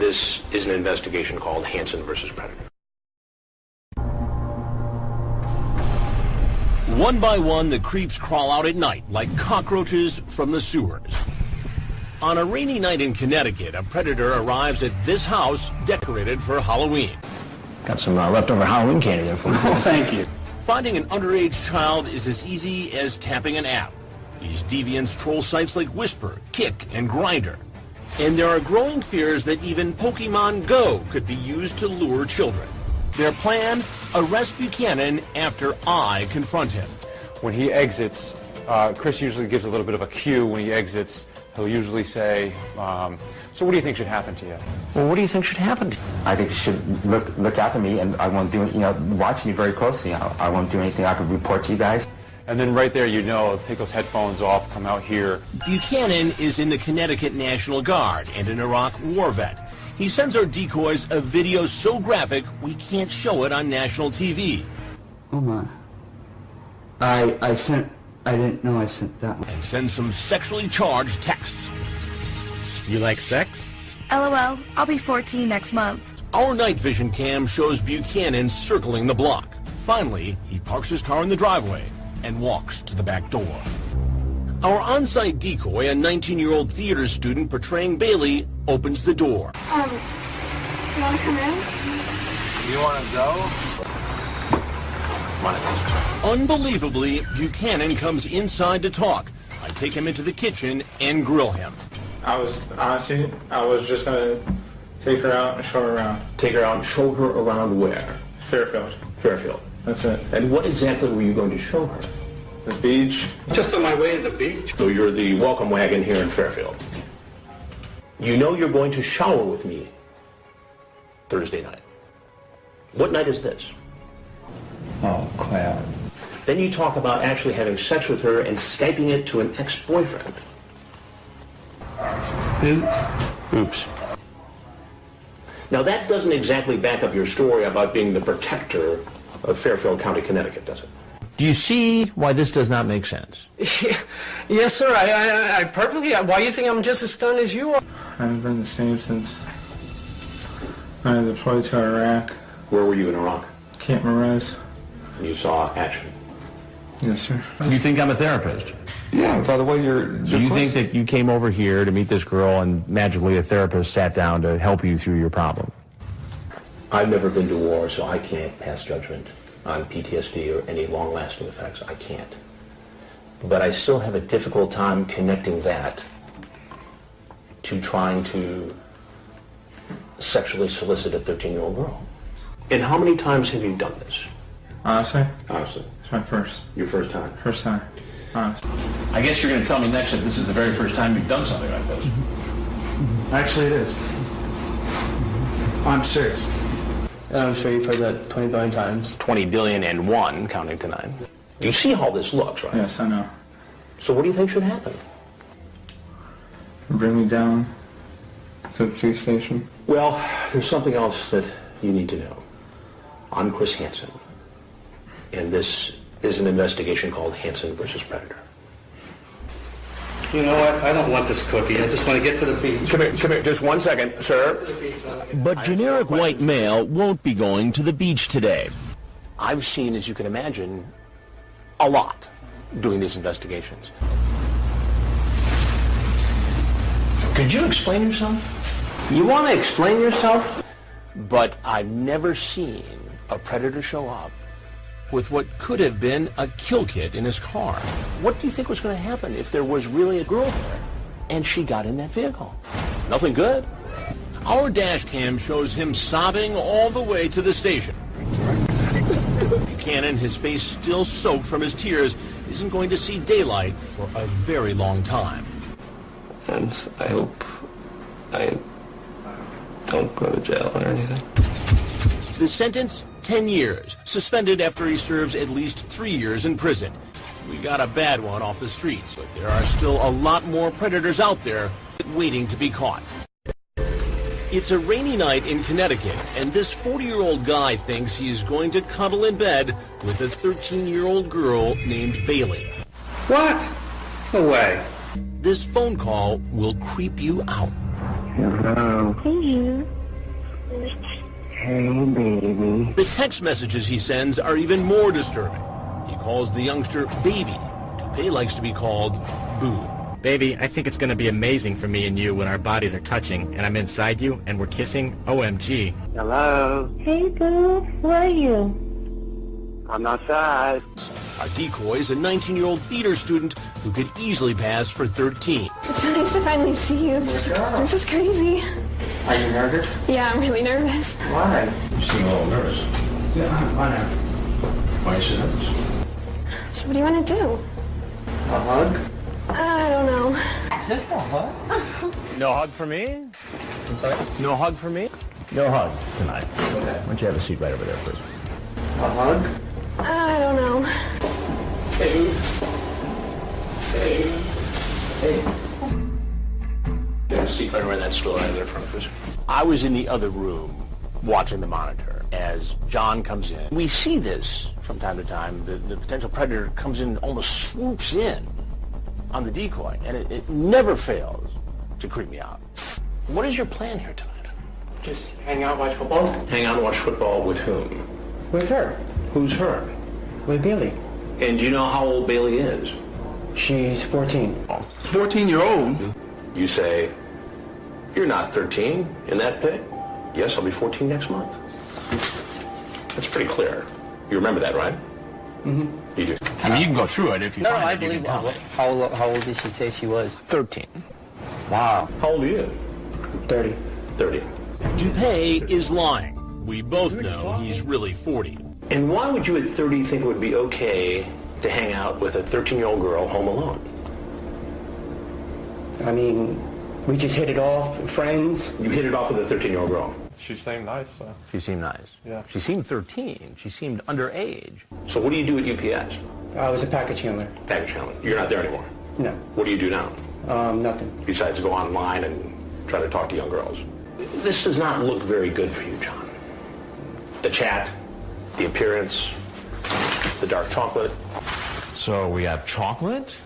this is an investigation called Hansen versus Predator. One by one, the creeps crawl out at night like cockroaches from the sewers. On a rainy night in Connecticut, a predator arrives at this house decorated for Halloween. Got some leftover Halloween candy there for me. Oh, thank you. Finding an underage child is as easy as tapping an app. These deviants troll sites like Whisper, Kick, and Grindr. And there are growing fears that even Pokemon Go could be used to lure children. Their plan? Arrest Buchanan after I confront him. When he exits, Chris usually gives a little bit of a cue when he exits. He'll usually say, so what do you think should happen to you? Well, what do you think should happen to you? I think you should look after me, and I won't do it, watch me very closely. I won't do anything I could report to you guys. And then right there, take those headphones off, come out here. Buchanan is in the Connecticut National Guard and an Iraq war vet. He sends our decoys a video so graphic we can't show it on national TV. Oh my. I didn't know I sent that one. And sends some sexually charged texts. You like sex? LOL, I'll be 14 next month. Our night vision cam shows Buchanan circling the block. Finally, he parks his car in the driveway and walks to the back door. Our on-site decoy, a 19-year-old theater student portraying Bailey, opens the door. Do you want to come in? You want to go? Unbelievably, Buchanan comes inside to talk. I take him into the kitchen and grill him. I was just going to take her out and show her around. Take her out and show her around where? Fairfield. Fairfield. That's it. And what exactly were you going to show her? The beach. Just on my way to the beach. So you're the welcome wagon here in Fairfield. You know you're going to shower with me Thursday night. What night is this? Oh, crap. Then you talk about actually having sex with her and Skyping it to an ex-boyfriend. Oops. Oops. Now that doesn't exactly back up your story about being the protector of Fairfield County, Connecticut, does it? Do you see why this does not make sense? Yes, sir. I perfectly. Why do you think I'm just as stunned as you are? I haven't been the same since I deployed to Iraq. Where were you in Iraq? Camp Mirage. And you saw action. Yes, sir. Do you think I'm a therapist? Yeah, by the way, Do you think that you came over here to meet this girl and magically a therapist sat down to help you through your problem? I've never been to war, so I can't pass judgment on PTSD or any long-lasting effects. I can't. But I still have a difficult time connecting that to trying to sexually solicit a 13-year-old girl. And how many times have you done this? Honestly? Honestly. It's my first. Your first time? First time. Honestly. I guess you're going to tell me next that this is the very first time you've done something like this. Actually, it is. I'm serious. And I'm sure you've heard that 20 billion times. 20 billion and one, counting to 9. You see how this looks, right? Yes, I know. So what do you think should happen? Bring me down to the police station. Well, there's something else that you need to know. I'm Chris Hansen, and this is an investigation called Hansen versus Predator. You know what? I don't want this cookie. I just want to get to the beach. Come here, just 1 second, sir. But generic white male won't be going to the beach today. I've seen, as you can imagine, a lot doing these investigations. Could you explain yourself? You want to explain yourself? But I've never seen a predator show up with what could have been a kill kit in his car. What do you think was going to happen if there was really a girl there and she got in that vehicle? Nothing good. Our dash cam shows him sobbing all the way to the station. Buchanan, his face still soaked from his tears, isn't going to see daylight for a very long time. And I hope I don't go to jail or anything. The sentence? 10 years, suspended after he serves at least 3 years in prison. We got a bad one off the streets, but there are still a lot more predators out there waiting to be caught. It's a rainy night in Connecticut, and this 40-year-old guy thinks he is going to cuddle in bed with a 13-year-old girl named Bailey. What? No way. This phone call will creep you out. Hello. Hey, you. Hey, baby. The text messages he sends are even more disturbing. He calls the youngster baby. Dupay likes to be called boo. Baby, I think it's going to be amazing for me and you when our bodies are touching and I'm inside you and we're kissing. OMG. Hello. Hey, boo. Where are you? I'm outside. Our decoy is a 19-year-old theater student who could easily pass for 13. It's so nice to finally see you. This is crazy. Are you nervous? Yeah, I'm really nervous. Why? You seem a little nervous. Yeah, I know. Why are you so nervous? So what do you want to do? A hug? I don't know. Just a hug? No hug for me? I'm sorry? No hug for me? No hug tonight. Okay. Why don't you have a seat right over there, please? A hug? I don't know. Hey, dude. Hey. Yeah, seat right over in that stool right there in front of us. I was in the other room watching the monitor as John comes in. We see this from time to time. The potential predator comes in and almost swoops in on the decoy, and it never fails to creep me out. What is your plan here tonight? Just hang out, watch football? Hang out and watch football with whom? With her. Who's her? With Billy. And do you know how old Bailey is? She's 14. 14-year-old? You say, you're not 13 in that pit? Yes, I'll be 14 next month. That's pretty clear. You remember that, right? Mm-hmm. You do. I mean, you can go through it if you No, find I it. You believe. can tell me. How old did she say she was? 13. Wow. How old are you? 30. 30. Dupay is lying. We both know he's really 40. And why would you at 30 think it would be okay to hang out with a 13-year-old girl home alone? I mean, we just hit it off, friends. You hit it off with a 13-year-old girl. She seemed nice, so. She seemed nice. Yeah. She seemed 13. She seemed underage. So what do you do at UPS? I was a package handler. Package handler. You're not there anymore. No. What do you do now? Nothing. Besides go online and try to talk to young girls. This does not look very good for you, John. The chat, the appearance, the dark chocolate. So we have chocolate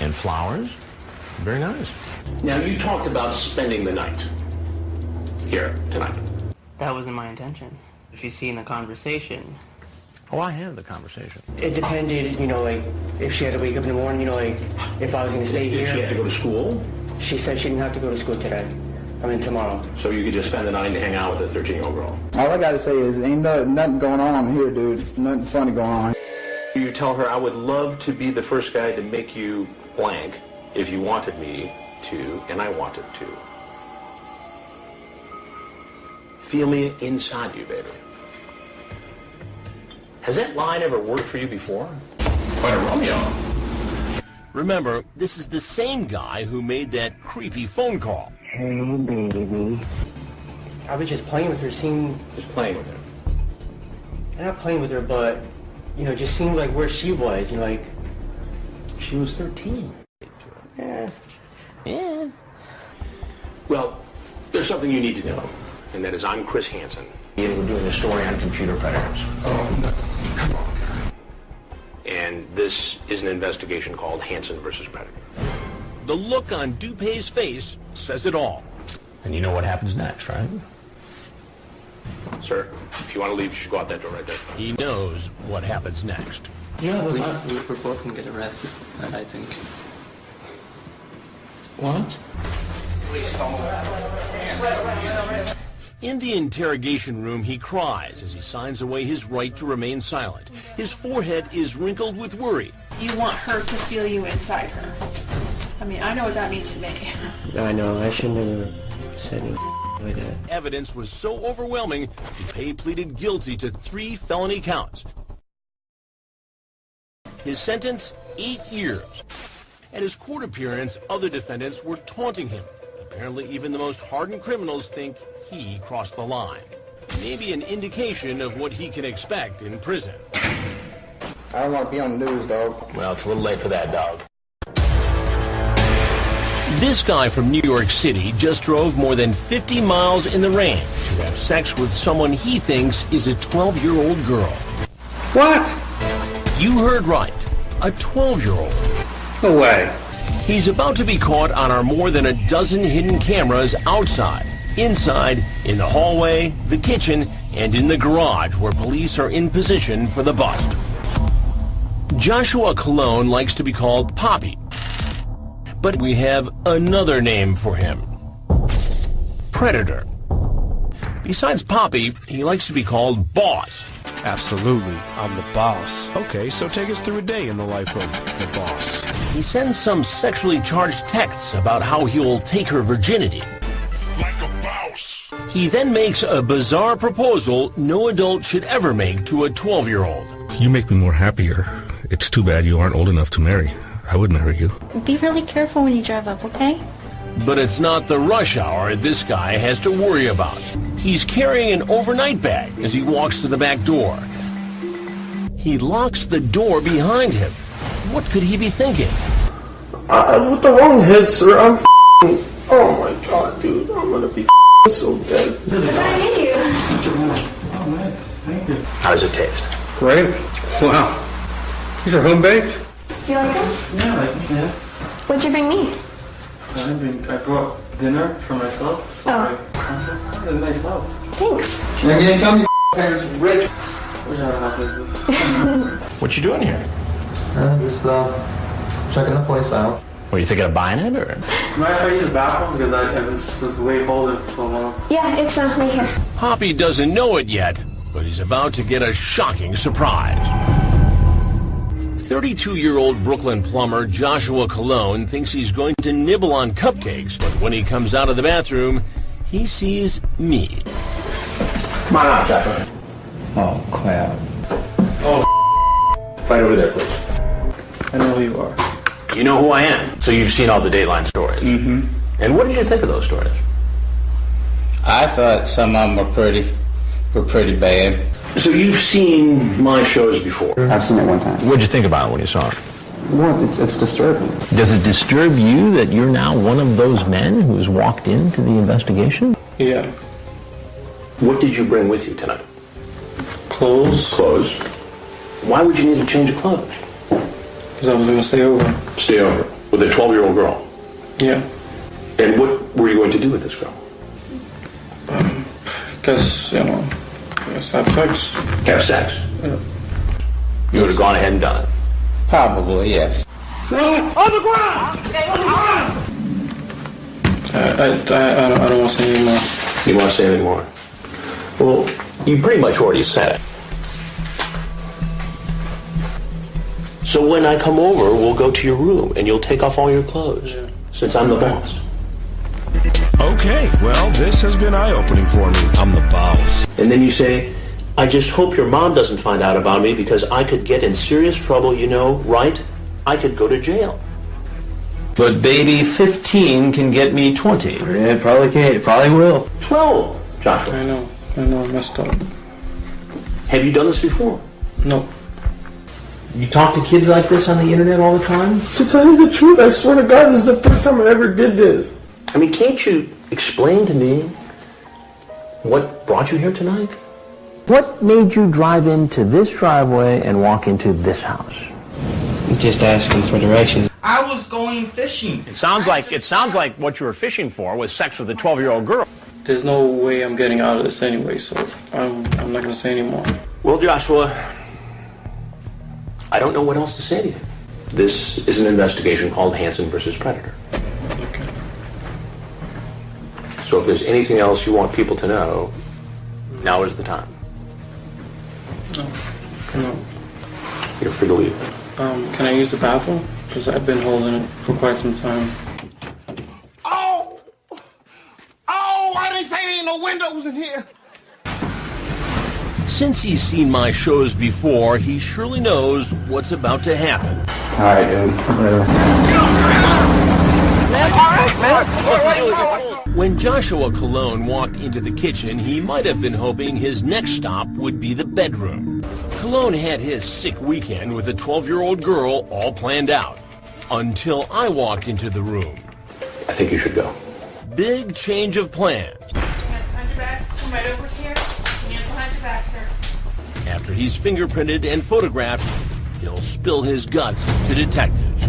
and flowers. Very nice. Now, you talked about spending the night here tonight. That wasn't my intention. If you see in the conversation. Oh, I have the conversation. It depended, like, if she had to wake up in the morning, like, if I was going to stay here. Did she have to go to school? She said she didn't have to go to school today. Tomorrow. So you could just spend the night and hang out with a 13-year-old girl? All I gotta say is, ain't nothing going on here, dude. Nothing funny going on. You tell her, I would love to be the first guy to make you blank if you wanted me to, and I wanted to. Feel me inside you, baby. Has that line ever worked for you before? Quite a Romeo. Remember, this is the same guy who made that creepy phone call. Hey, baby. I was just playing with her, Just playing with her. I'm not playing with her, but, just seeing, like, where she was, like... She was 13. Yeah. Well, there's something you need to know, and that is I'm Chris Hansen, and we're doing a story on computer predators. Oh, no. Come on, guy. And this is an investigation called Hansen versus Predator. The look on Dupay's face says it all. And you know what happens next, right? Sir, if you want to leave, you should go out that door right there. He knows what happens next. Yeah, but We're both gonna get arrested, I think. What? In the interrogation room, he cries as he signs away his right to remain silent. His forehead is wrinkled with worry. You want her to feel you inside her. I mean, I know what that means to me. I know, I shouldn't have said anything like that. Evidence was so overwhelming, Dupay pleaded guilty to 3 felony counts. His sentence, 8 years. At his court appearance, other defendants were taunting him. Apparently, even the most hardened criminals think he crossed the line. Maybe an indication of what he can expect in prison. I don't want to be on the news, dog. Well, it's a little late for that, dog. This guy from New York City just drove more than 50 miles in the rain to have sex with someone he thinks is a 12-year-old girl. What? You heard right. A 12-year-old. No way. He's about to be caught on our more than a dozen hidden cameras outside. Inside, in the hallway, the kitchen, and in the garage where police are in position for the bust. Joshua Cologne likes to be called Poppy. But we have another name for him. Predator. Besides Poppy, he likes to be called Boss. Absolutely. I'm the boss. Okay, so take us through a day in the life of the boss. He sends some sexually charged texts about how he'll take her virginity. Like a boss. He then makes a bizarre proposal no adult should ever make to a 12-year-old. You make me more happier. It's too bad you aren't old enough to marry. I would marry you. Be really careful when you drive up, okay? But it's not the rush hour this guy has to worry about. He's carrying an overnight bag as he walks to the back door. He locks the door behind him. What could he be thinking? I was with the wrong head, sir. I'm oh my god, dude. I'm gonna be so dead. Thank you. Oh, nice. Thank you. How does it taste? Great. Wow. These are home baked? Do you like them? Yeah, I like them, yeah. What'd you bring me? I brought dinner for myself. So I a nice house. Thanks. You didn't tell me parents were rich. What kind of house is this? What you doing here? Just checking the place out. Were you thinking of buying it, or? Mind if I use the bathroom? Because I was way holding for so long. Yeah, it's right here. Poppy doesn't know it yet, but he's about to get a shocking surprise. 32-year-old Brooklyn plumber Joshua Cologne thinks he's going to nibble on cupcakes, but when he comes out of the bathroom, he sees me. Come on out, Joshua. Oh, crap. Oh, right over there, please. I know who you are. You know who I am. So you've seen all the Dateline stories. Mm-hmm. And what did you think of those stories? I thought some of them were pretty bad. So you've seen my shows before? I've seen it one time. What'd you think about it when you saw it? Well, it's disturbing. Does it disturb you that you're now one of those men who has walked into the investigation? Yeah. What did you bring with you tonight? Clothes. Clothes. Why would you need a change of clothes? Because I was going to stay over. Stay over with a 12-year-old girl? Yeah. And what were you going to do with this girl? Because, have sex. Have sex? Yeah. You would have gone ahead and done it? Probably, yes. On the ground! I don't want to say anymore. You want to say anything more? Well, you pretty much already said it. So when I come over, we'll go to your room and you'll take off all your clothes, since I'm the boss. Okay, well, this has been eye-opening for me. I'm the boss. And then you say, I just hope your mom doesn't find out about me because I could get in serious trouble, right? I could go to jail. But baby, 15 can get me 20. Yeah, probably can. It probably will. 12, Joshua. I know, I messed up. Have you done this before? No. You talk to kids like this on the internet all the time? To tell you the truth, I swear to God, this is the first time I ever did this. I mean, can't you explain to me what brought you here tonight? What made you drive into this driveway and walk into this house? Just asking for directions. I was going fishing. It sounds like what you were fishing for was sex with a 12-year-old girl. There's no way I'm getting out of this anyway, so I'm not going to say anymore. Well, Joshua, I don't know what else to say to you. This is an investigation called Hansen versus Predator. Okay. So if there's anything else you want people to know, now is the time. No. You're free to leave. Can I use the bathroom? Because I've been holding it for quite some time. Oh, I didn't say there ain't no windows in here. Since he's seen my shows before, he surely knows what's about to happen. All right, dude. Whatever. When Joshua Cologne walked into the kitchen, he might have been hoping his next stop would be the bedroom. Cologne had his sick weekend with a 12-year-old girl all planned out. Until I walked into the room. I think you should go. Big change of plans. Come right over here. Hands behind your back, sir. After he's fingerprinted and photographed, he'll spill his guts to detectives.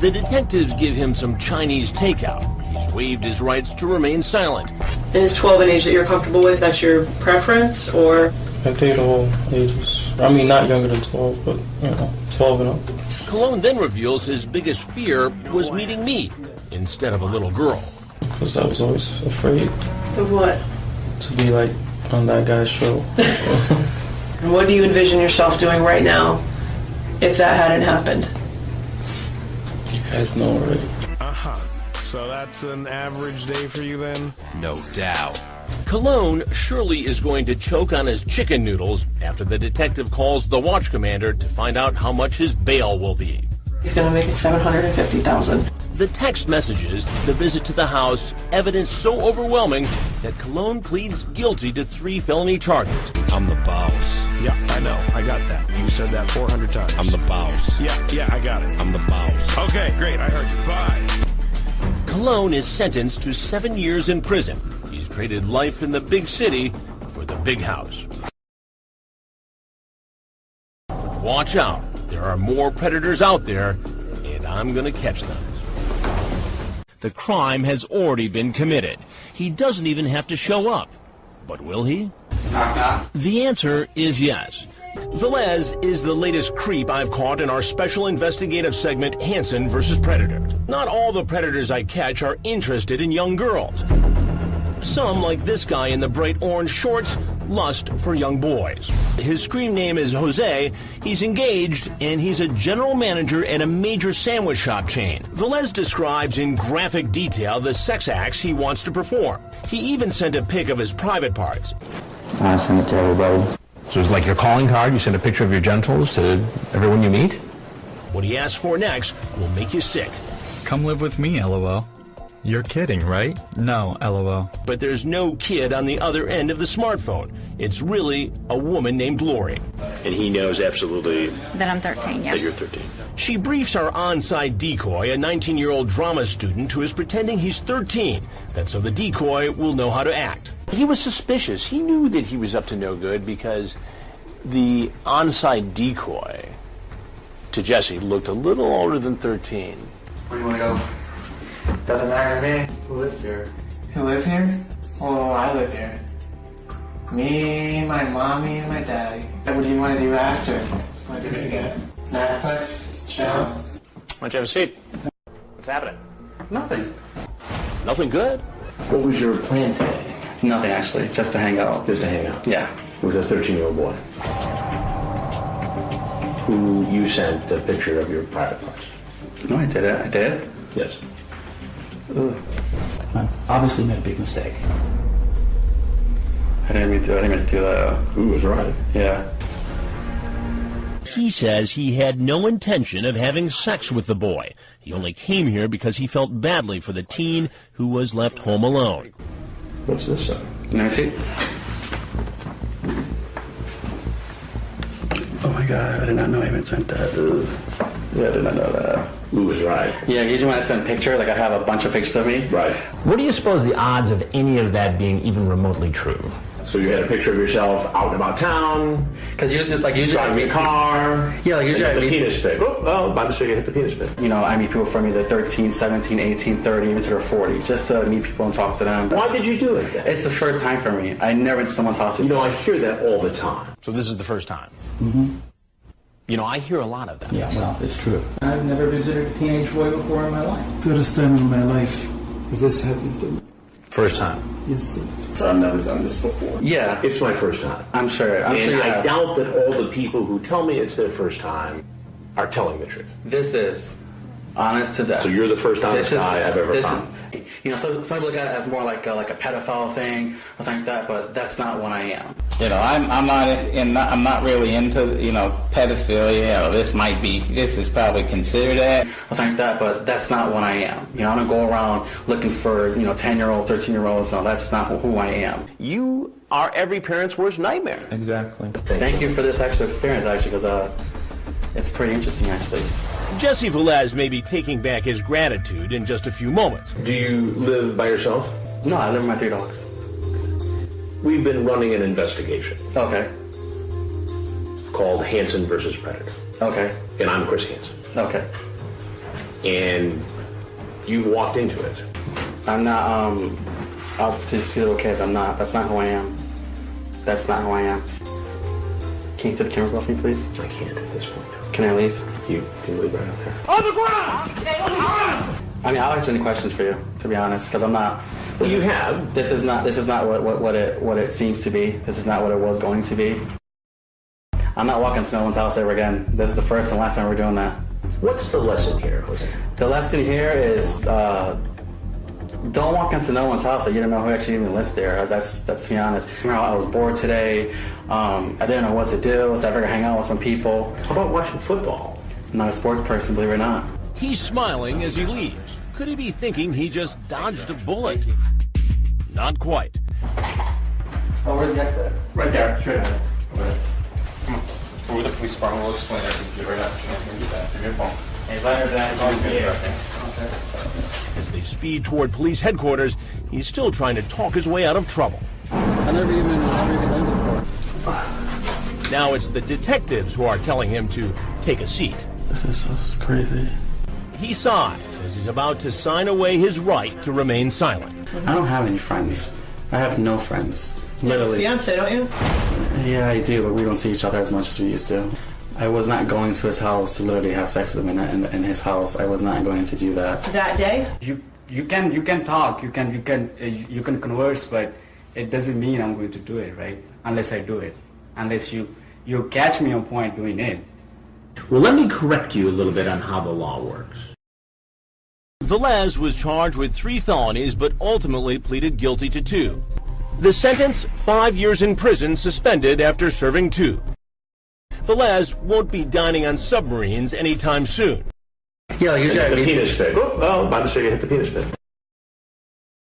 The detectives give him some Chinese takeout. he's waived his rights to remain silent. And is 12 an age that you're comfortable with? That's your preference, or? I date all ages. I mean, not younger than 12, but, 12 and up. Cologne then reveals his biggest fear was meeting me instead of a little girl. Because I was always afraid. Of what? To be like on that guy's show. And what do you envision yourself doing right now if that hadn't happened? You guys know already. So that's an average day for you then? No doubt. Cologne surely is going to choke on his chicken noodles after the detective calls the watch commander to find out how much his bail will be. He's gonna make it $750,000. The text messages, the visit to the house, evidence so overwhelming that Cologne pleads guilty to 3 felony charges. I'm the boss. Yeah, I know. I got that. You said that 400 times. I'm the boss. Yeah, I got it. I'm the boss. Okay, great. I heard you. Bye. Cologne is sentenced to 7 years in prison. He's traded life in the big city for the big house. But watch out. There are more predators out there, and I'm gonna catch them. The crime has already been committed. He doesn't even have to show up. But will he? The answer is yes. Velez is the latest creep I've caught in our special investigative segment, Hansen vs. Predator. Not all the predators I catch are interested in young girls. Some, like this guy in the bright orange shorts, lust for young boys. His screen name is Jose, he's engaged, and he's a general manager at a major sandwich shop chain. Velez describes in graphic detail the sex acts he wants to perform. He even sent a pic of his private parts. I send it to everybody. So it's like your calling card, you send a picture of your genitals to everyone you meet? What he asks for next will make you sick. Come live with me, LOL. You're kidding, right? No, LOL. But there's no kid on the other end of the smartphone. It's really a woman named Lori. And he knows absolutely that I'm 13, yeah. that you're 13. She briefs our on-site decoy, a 19-year-old drama student who is pretending he's 13. That's so the decoy will know how to act. He was suspicious. He knew that he was up to no good because the on-site decoy to Jesse looked a little older than 13. Where do you want to go? Doesn't matter to me. Who lives here? Who lives here? Oh, I live here. Me, my mommy, and my daddy. What do you want to do after? What do we get? Netflix? Chill? Why don't you have a seat? What's happening? Nothing. Nothing good? What was your plan today? Nothing, actually. Just to hang out. Just to hang out? Yeah. With a 13-year-old boy? Who you sent a picture of your private parts? No, I did it. I did? Yes. Ugh. I obviously made a big mistake. I didn't mean to do that. Who was right? Yeah. He says he had no intention of having sex with the boy. He only came here because he felt badly for the teen who was left home alone. What's this then? Can I see? Oh my god, I did not know I even sent that. Ugh. Yeah, I did not know that. Who was right? Yeah, usually when I send a picture, like I have a bunch of pictures of me. Right. What do you suppose the odds of any of that being even remotely true? So you had a picture of yourself out and about town. Because usually driving a car. Yeah, like usually I the meet penis pic. Oh, by mistake I hit the penis pic. You know, I meet people from either 13, 17, 18, 30, even to their 40s, just to meet people and talk to them. Why did you do it then? It's the first time for me. I never went to someone's house. You know, I hear that all the time. So this is the first time? Mm-hmm. You know, I hear a lot of that. Yeah, well, it's true. I've never visited a teenage boy before in my life. First time in my life. Is this happened to me? First time? Yes, sir. So I've never done this before. Yeah. It's my first time. I'm sure. And I doubt that all the people who tell me it's their first time are telling the truth. This is honest to death. So you're the first honest guy I've ever found. You know, some people look at it as more like a pedophile thing or something like that, but that's not what I am. You know, I'm not really into, pedophilia. This is probably considered that. Or something like that, but that's not what I am. You know, I don't go around looking for, 10-year-olds, 13-year-olds. No, that's not who I am. You are every parent's worst nightmare. Exactly. Thank you for this actual experience, actually, because it's pretty interesting, actually. Jesse Velez may be taking back his gratitude in just a few moments. Do you live by yourself? No, I live with my 3 dogs. We've been running an investigation. Okay. Called Hansen versus Predator. Okay. And I'm Chris Hansen. Okay. And you've walked into it. I'm not, I'll just see little kids. I'm not. That's not who I am. That's not who I am. Can you take the cameras off me, please? I can't at this point. Can I leave? You can leave right out there. On the ground! On the ground! I mean, I'll answer any questions for you, to be honest, because I'm not. Well, you have. This is not what it seems to be. This is not what it was going to be. I'm not walking to no one's house ever again. This is the first and last time we're doing that. What's the lesson here, Jose? The lesson here is don't walk into no one's house that you don't know who actually even lives there. That's to be honest. I was bored today. I didn't know what to do, so I figured hang out with some people. How about watching football? I'm not a sports person, believe it or not. He's smiling as he leaves. Could he be thinking he just dodged a bullet? Not quite. Oh, where's the exit? Right there, straight ahead. Come on. Go with the police department. We'll explain everything to you right after. Can do that. Give me your phone. Hey, later, Dad. Okay. As they speed toward police headquarters, he's still trying to talk his way out of trouble. I never even answered for it. Now it's the detectives who are telling him to take a seat. This is crazy. He sighs as he's about to sign away his right to remain silent. I don't have any friends. I have no friends. Literally. You have a fiance, don't you? Yeah, I do, but we don't see each other as much as we used to. I was not going to his house to literally have sex with him in his house. I was not going to do that. That day? You can talk, you can converse, but it doesn't mean I'm going to do it, right? Unless I do it, unless you catch me on point doing it. Well, let me correct you a little bit on how the law works. Velez was charged with 3 felonies, but ultimately pleaded guilty to 2. The sentence, 5 years in prison, suspended after serving 2. Velez won't be dining on submarines anytime soon. Yeah, you hit the penis pit. Oh, by mistake, I hit the penis pit.